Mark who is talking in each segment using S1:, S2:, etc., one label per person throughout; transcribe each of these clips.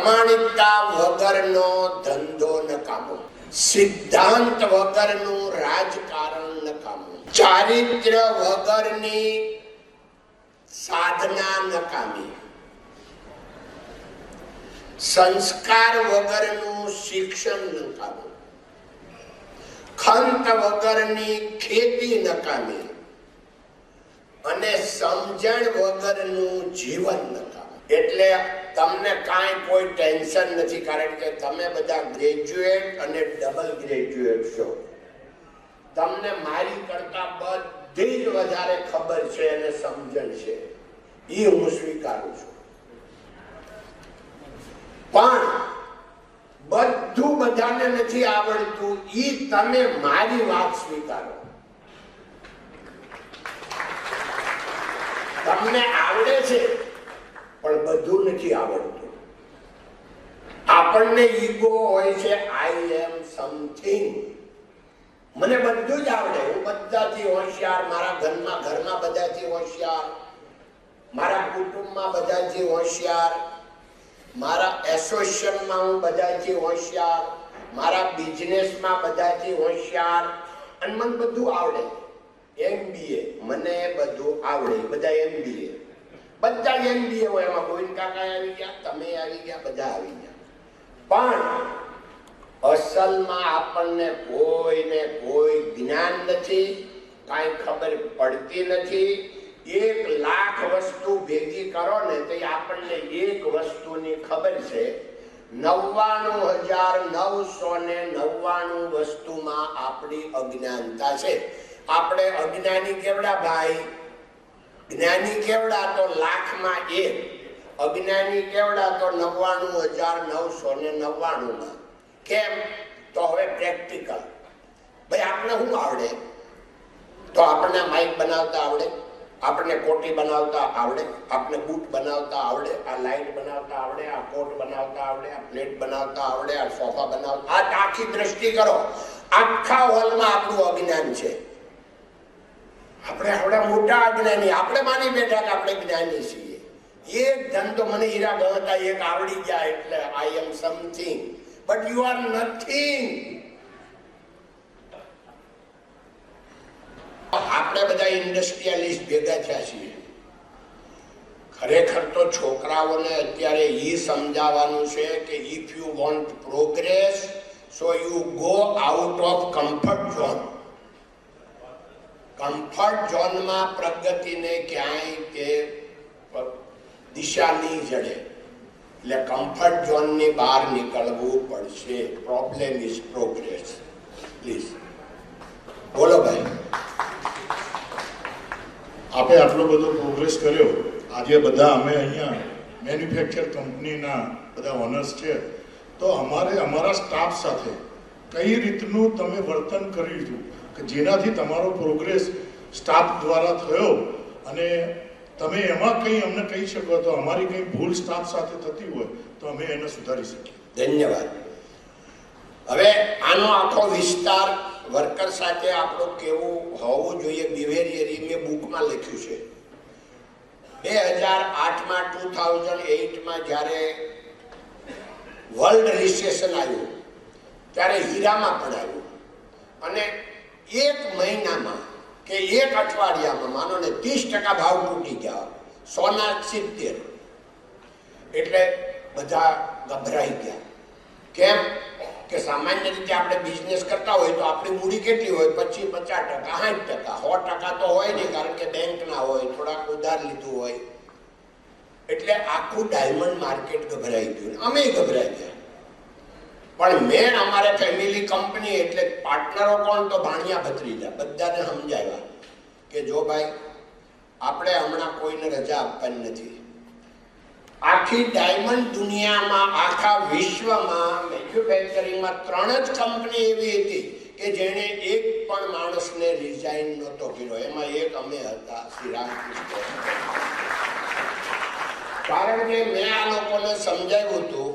S1: પ્રામાણિકતા વગરનો ધંધો નકામો, સિદ્ધાંત વગરનું રાજકારણ નકામું, ચારિત્ર્ય વગરની સાધના નકામી, સંસ્કાર વગરનું શિક્ષણ નકામું, ખંત વગરની ખેતી નકામી અને સમજણ વગરનું જીવન નકામું. એટલે તમને કાંઈ કોઈ ટેન્શન નથી, કારણ કે તમે બધા ગ્રેજ્યુએટ અને ડબલ ગ્રેજ્યુએટ છો. તમને મારી કરતા બધી જ વધારે ખબર છે અને સમજણ છે, એ હું સ્વીકારું છું. પણ બધું બધાને નથી આવડતું, ઈ તમે મારી વાત સ્વીકારો. તમને આવડે છે પણ બધું નથી આવડતું. આપણને ઈગો હોય છે, આઈ એમ સમથિંગ, મને બધું જ આવડે, હું બધાથી હોશિયાર, મારા ઘરમાં બધાથી હોશિયાર, મારા કુટુંબમાં બધાથી હોશિયાર, મારા એસોસિએશનમાં હું બધાથી હોશિયાર, મારા બિઝનેસમાં બધાથી હોશિયાર, અને મને બધું આવડે. MBA મને બધું આવડે, બધા MBA, બધા MBA હોય, એમાં ગોવિંદ કાકા આવી ગયા, તમે આવી ગયા, બધા આવી ગયા. પણ અસલમાં આપણને કોઈને કોઈ જ્ઞાન નથી, કાંઈ ખબર પડતી નથી. 1,00,000 વસ્તુ ભેગી કરો ને તો આપણને એક વસ્તુની ખબર છે. 99,999 વસ્તુમાં આપણી અજ્ઞાનતા છે. આપણે અજ્ઞાની કેવડા ભાઈ? જ્ઞાની કેવડા તો 1,00,000માં 1, અજ્ઞાની કેવડા તો 99,999. કેમ? તો હવે પ્રેક્ટિકલ. ભાઈ આપણે શું આવડે? તો આપણને માઇક બનાવતા આવડે, આપણને કોટી બનાવતા આવડે, આપણને બૂટ બનાવતા આવડે, આ લાઈટ બનાવતા આવડે, આ કોટ બનાવતા આવડે, આ પ્લેટ બનાવતા આવડે, આ સોફા બનાવતા. આ આખી દ્રષ્ટિ કરો, આખા હોલમાં આપણું અજ્ઞાન છે. આપણે આવડા મોટા અજ્ઞાની, આપણે માની બેઠા કે આપણે જ્ઞાની છીએ. એક ધંધો મને હીરા ગણતા એક આવડી ગયા એટલે I am something, but you are nothing. આપણે બધા ઇન્ડસ્ટ્રીયલિસ્ટ ભેગા થયા છીએ. ખરેખર તો છોકરાઓને અત્યારે એ સમજાવવાનું છે કે if you want progress so you go out of comfort zone. Comfort ઝોનમાં પ્રગતિને ક્યાંય કે દિશા નહીં જડે, એટલે કમ્ફર્ટ ઝોનની બહાર નીકળવું પડશે. Problem is progress. પ્લીઝ બોલો ભાઈ.
S2: આપણે આટલો બધો પ્રોગ્રેસ કર્યો. આજે બધા અમે અહીંયા મેન્યુફેક્ચર કંપનીના બધા ઓનર્સ છે, તો અમારા સ્ટાફ સાથે કઈ રીતનું તમે વર્તન કર્યું હતું કે જેનાથી તમારો પ્રોગ્રેસ સ્ટાફ દ્વારા થયો, અને તમે એમાં કંઈ અમને કહી શકો તો અમારી કંઈ ભૂલ સ્ટાફ સાથે થતી હોય તો અમે એને સુધારી શકીએ.
S1: ધન્યવાદ. હવે આનો આખો વિસ્તાર વર્કર સાથે આપણું કેવું હોવું જોઈએ, બિહેવિયર, મેં બુકમાં લખ્યું છે. 2008માં 2008માં જ્યારે વર્લ્ડ રિસેશન આવ્યું ત્યારે હીરામાં પણ આવ્યું, અને એક મહિનામાં કે એક અઠવાડિયામાં માનો ને 30% ભાવ તૂટી ગયા, સોના 70. એટલે બધા ગભરાઈ ગયા. કેમ કે સામાન્ય રીતે આપણે બિઝનેસ કરતા હોય તો આપણી મૂડી કેટલી હોય? 50%, 60%, 100% તો હોય નહીં, કારણ કે બેંક ના હોય, થોડાક ઉધાર લીધું હોય. એટલે આખું ડાયમંડ માર્કેટ ગભરાઈ ગયું, અમે ગભરાઈ ગયા. પણ મેં અમારે ફેમિલી કંપની એટલે પાર્ટનરો કોણ? તો ભાણિયા ભત્રીજા, બધાને સમજાવ્યા કે જો ભાઈ આપણે હમણાં કોઈને રજા આપવાની નથી. આખી ડાયમંડ દુનિયામાં, આખા વિશ્વમાં મેન્યુફેક્ચરિંગમાં 3 જ કંપની એવી હતી કે જેણે એક પણ માણસને રિઝાઇન નહોતો કર્યો. એમાં એક અમે હતા, શ્રી રામકૃષ્ણ. કારણ કે મેં આ લોકોને સમજાવ્યું હતું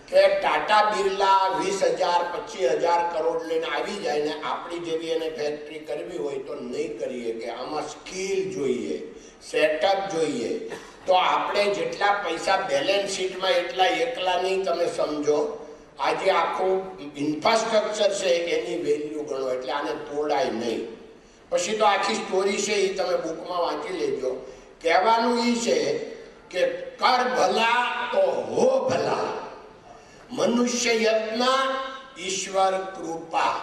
S1: કે ટાટા બિરલા 20,000 25,000 કરોડ લઈને આવી જાય ને આપણી જેવી એને ફેક્ટરી કરવી હોય તો નહીં કરીએ. કે આમાં સ્કિલ જોઈએ, સેટઅપ જોઈએ, તો આપણે જેટલા પૈસા બેલેન્સ શીટમાં એટલા એકલા નહીં, તમે સમજો. આજે આખું ઇન્ફ્રાસ્ટ્રક્ચર છે એની વેલ્યુ ગણો, એટલે આને તોડાય નહીં. પછી તો આખી સ્ટોરી છે એ તમે બુકમાં વાંચી લેજો. કહેવાનું એ છે કે કર ભલા તો હો ભલા, મનુષ્ય યત્ન ઈશ્વર કૃપા.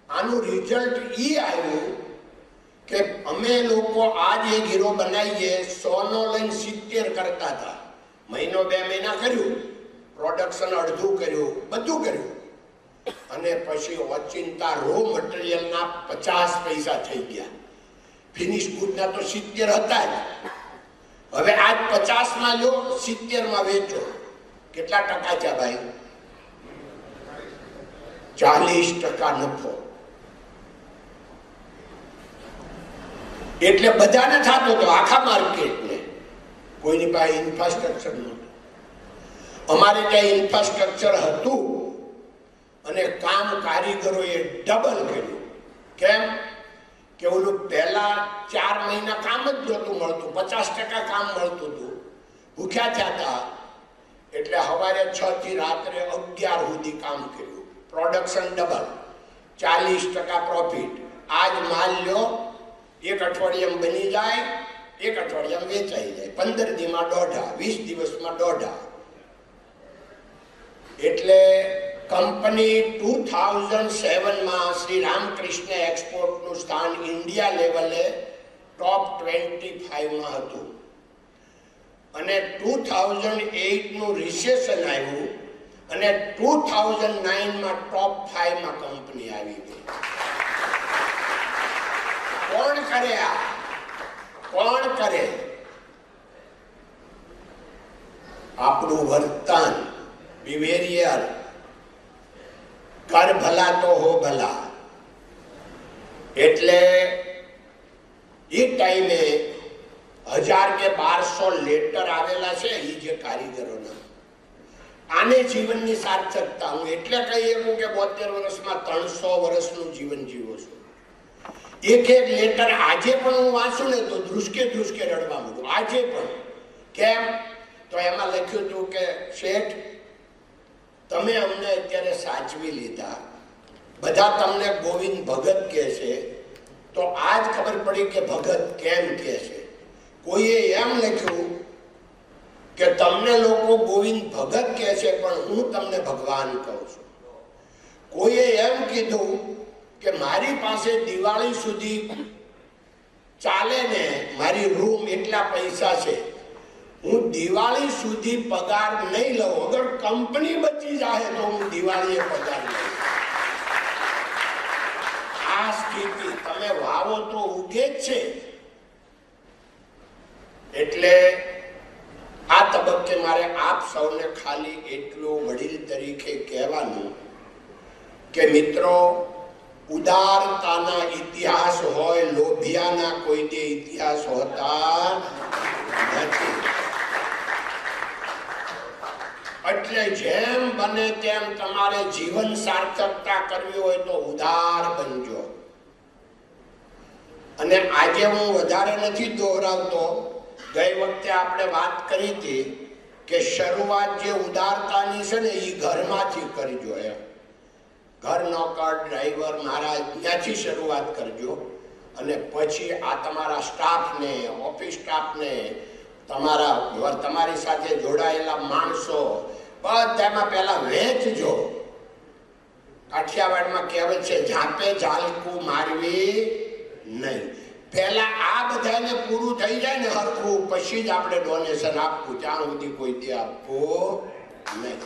S1: આનું રિઝલ્ટ એ આવ્યું કે અમે લોકો આજ એક હીરો બનાવીએ 100નો લઈને 70 કરતા હતા. મહિનો 2 મહિના કર્યું, પ્રોડક્શન અડધું કર્યું, બધું કર્યું, અને પછી ઓચિંતા રો મટીરિયલના 50 પૈસા થઈ ગયા. ફિનિશ ગુડના તો 70 હતા જ. હવે આજ 50માં લો, 70માં વેચો, કેટલા ટકા છે ભાઈ? 40% નફો. એટલે બધાને થતો હતો, આખા માર્કેટને. કોઈની પાસે ઇન્ફ્રાસ્ટ્રક્ચર નહોતું. અમારે ત્યાં ઇન્ફ્રાસ્ટ્રક્ચર હતું અને કામ કારીગરોએ ડબલ કર્યું. કેમ કે ઓલું પહેલા 4 મહિના કામ જ નહોતું મળતું, 50% કામ મળતું હતું. ભૂખ્યા થયા હતા, એટલે સવારે 6 થી રાત્રે 11 સુધી કામ કર્યું. Production double, 40% profit. આજ માલ લ્યો, 1 અઠવાડિયામાં બની જાય, 1 અઠવાડિયામાં વેચાઈ જાય, 15 દિવસમાં 1.5, 20 દિવસમાં 1.5. એટલે કંપની 2007માં શ્રી રામકૃષ્ણ એક્સપોર્ટનું સ્થાન ઇન્ડિયા લેવલે ટોપ 25માં હતું. અને 2008નું રિસેશન આવ્યું અને 2009માં ટોપ 5માં કંપની આવી ગઈ. કોણ કરે આ? કોણ કરે? આપણું વર્તન, બિહેવિયર. કર ભલા તો હો ભલા. એટલે એ ટાઈમે 1000 કે 1200 લેટર આવેલા છે એ જે કારીગરોના. આને જીવનની સાર્થકતા. હું એટલે કહી શકું કે 72 વર્ષમાં 300 વર્ષનું જીવન જીવો છું. એક લેટર આજે પણ હું વાંચું ને તો ધ્રુસકે ધ્રુસકે રડવા માંડું. આજે પણ. કેમ? તો એમાં લખ્યું હતું કે શેઠ, તમે અમને અત્યારે સાચવી લીધા, બધા તમને ગોવિંદ ભગત કહે છે, તો આજ ખબર પડી કે ભગત કેમ કહે છે. કોઈએ એમ લખ્યું કે તમને લોકો ગોવિંદ ભગત કહે છે પણ હું તમને ભગવાન કહું છું. કોઈએ એમ કીધું કે મારી પાસે દિવાળી સુધી ચાલે ને મારી રૂમ એટલા પૈસા છે, હું દિવાળી સુધી પગાર નહીં લઉં. અગર કંપની બચી જાય તો હું દિવાળીએ પગાર લઉં. આ સ્થિતિ. તમે વાવો તો ઉગે જ છે. એટલે આ તબક્કે મારે આપ સૌને ખાલી એટલું વડીલ તરીકે કહેવાનું કે મિત્રો, ઉદારતાના ઇતિહાસ હોય, લોભિયાના કોઈ દે ઇતિહાસ હોતા નથી. એટલે જેમ બને તેમ તમારે જીવન સાર્થકતા કરવી હોય તો ઉદાર બનજો. અને આજે હું વધારે નથી દોહરાવતો. ગઈ વખતે આપણે વાત કરી હતી કે શરૂઆત જે ઉદારતાની છે ને એ ઘરમાંથી કરજો. એમ ઘર, નોકર, ડ્રાઈવર, મહારાજ, ત્યાંથી શરૂઆત કરજો. અને પછી આ તમારા સ્ટાફને, ઓફિસ સ્ટાફને, તમારી સાથે જોડાયેલા માણસો બધામાં પહેલા વેચજો. કાઠિયાવાડમાં કહેવત છે, ઝાપે ઝાલકું મારવી નહીં. પહેલા આ બધાને પૂરું થઈ જાય ને હરખું, પછી જ આપણે ડોનેશન આપવું. ત્યાં સુધી કોઈ દે આપવું નહીં.